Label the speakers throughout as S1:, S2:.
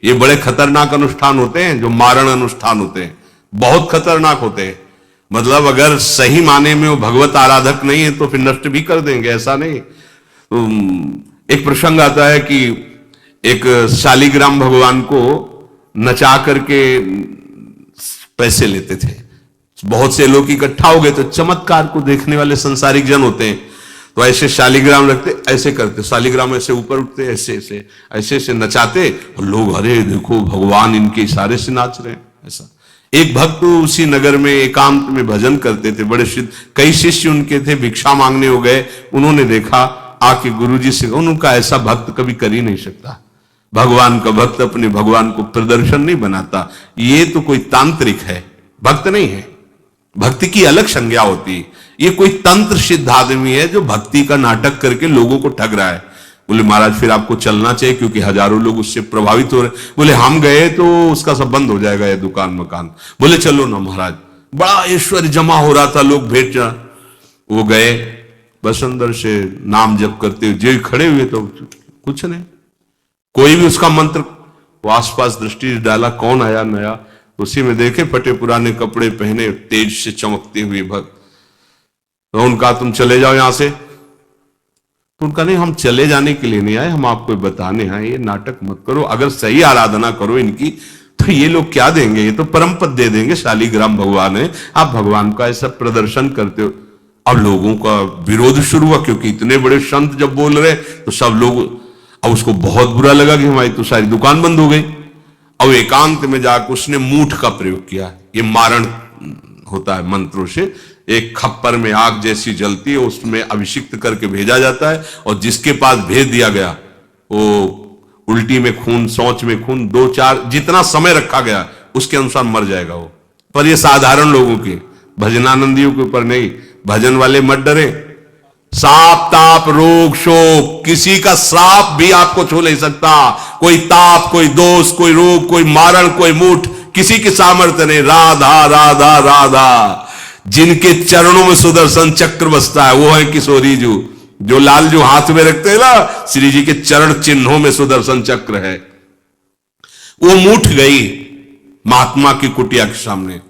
S1: ये बड़े खतरनाक अनुष्ठान होते हैं, जो मारण अनुष्ठान होते हैं, बहुत खतरनाक होते हैं। मतलब अगर सही माने में वो भगवत आराधक नहीं है तो फिर नष्ट भी कर देंगे, ऐसा नहीं। तो एक प्रसंग आता है कि एक शालिग्राम भगवान को नचा करके पैसे लेते थे। बहुत से लोग इकट्ठा हो गए, तो चमत्कार को देखने वाले संसारिक जन होते हैं, तो ऐसे शालिग्राम रखते, ऐसे करते, शालिग्राम ऐसे ऊपर उठते, ऐसे ऐसे ऐसे ऐसे नचाते, और लोग अरे देखो भगवान इनके इशारे से नाच रहे हैं। ऐसा एक भक्त उसी नगर में एकांत में भजन करते थे, बड़े सिद्ध, कई शिष्य उनके थे, भिक्षा मांगने हो गए, उन्होंने देखा, आके गुरुजी से, उनका ऐसा भक्त कभी कर ही नहीं सकता। भगवान का भक्त अपने भगवान को प्रदर्शन नहीं बनाता, ये तो कोई तांत्रिक है, भक्त नहीं है। भक्ति की अलग संज्ञा होती है। ये कोई तंत्र सिद्ध आदमी है जो भक्ति का नाटक करके लोगों को ठग रहा है। बोले महाराज फिर आपको चलना चाहिए, क्योंकि हजारों लोग उससे प्रभावित हो रहे। बोले हम गए तो उसका सब बंद हो जाएगा, ये दुकान मकान। बोले चलो ना महाराज, बड़ा ऐश्वर्य जमा हो रहा था, लोग भेंट जा, वो गए, बस अंदर से नाम जप करते हुए जो खड़े हुए, तो कुछ नहीं, कोई भी उसका मंत्र, वो आसपास दृष्टि डाला, कौन आया नया, उसी में देखे फटे पुराने कपड़े पहने, तेज से चमकते हुए भक्त। तो उनका तुम चले जाओ यहां से। तो उनका नहीं, हम चले जाने के लिए नहीं आए, हम आपको बताने हैं, ये नाटक मत करो, अगर सही आराधना करो इनकी तो ये लोग क्या देंगे, ये तो परम पद दे देंगे, शालिग्राम भगवान है, आप भगवान का ऐसा प्रदर्शन करते हो। अब लोगों का विरोध शुरू हुआ, क्योंकि इतने बड़े संत जब बोल रहे तो सब लोग, अब उसको बहुत बुरा लगा कि हमारी तो सारी दुकान बंद हो गई। अब एकांत में जाकर उसने मूठ का प्रयोग किया, ये मारण होता है मंत्रों से, एक खप्पर में आग जैसी जलती है, उसमें अभिषिक्त करके भेजा जाता है, और जिसके पास भेज दिया गया वो उल्टी में खून, शौच में खून, 2-4 जितना समय रखा गया उसके अनुसार मर जाएगा वो। पर ये साधारण लोगों के, भजनानंदियों के ऊपर नहीं, भजन वाले मत डरे। सांप ताप रोग शोक, किसी का श्राप भी आपको छू नहीं सकता, कोई ताप, कोई दोष, कोई रोग, कोई मारण, कोई मूठ, किसी की सामर्थ्य नहीं। राधा राधा राधा, जिनके चरणों में सुदर्शन चक्र बसता है वो है किशोरी जी, जो लाल जो हाथ में रखते हैं ना, श्री जी के चरण चिन्हों में सुदर्शन चक्र है। वो मूठ गई महात्मा की कुटिया के सामने,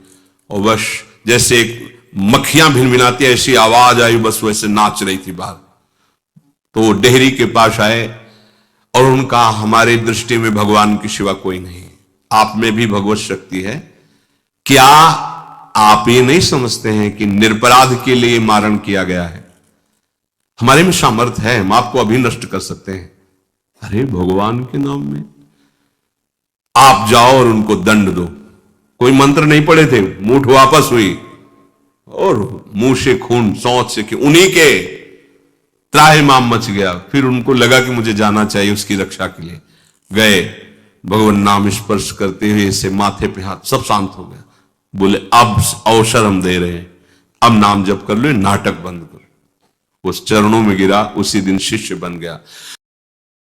S1: और बस जैसे मक्खियां भिनभिनाती ऐसी आवाज आई, बस वैसे नाच रही थी बाहर। तो वो डेहरी के पास आए और उनका, हमारे दृष्टि में भगवान की सिवा कोई नहीं, आप में भी भगवत शक्ति है, क्या आप ये नहीं समझते हैं कि निरपराध के लिए मारण किया गया है? हमारे में सामर्थ्य है, हम आपको अभी नष्ट कर सकते हैं। अरे भगवान के नाम में आप जाओ और उनको दंड दो। कोई मंत्र नहीं पड़े थे, मूठ वापस हुई और मुंह से खून, शौच से, उन्हीं के त्राहिमाम मच गया। फिर उनको लगा कि मुझे जाना चाहिए उसकी रक्षा के लिए, गए, भगवान नाम स्पर्श करते हुए इसे माथे पे हाथ, सब शांत हो गया। बोले अब अवसर हम दे रहे हैं, अब नाम जप कर लो, नाटक बंद करो। उस चरणों में गिरा, उसी दिन शिष्य बन गया।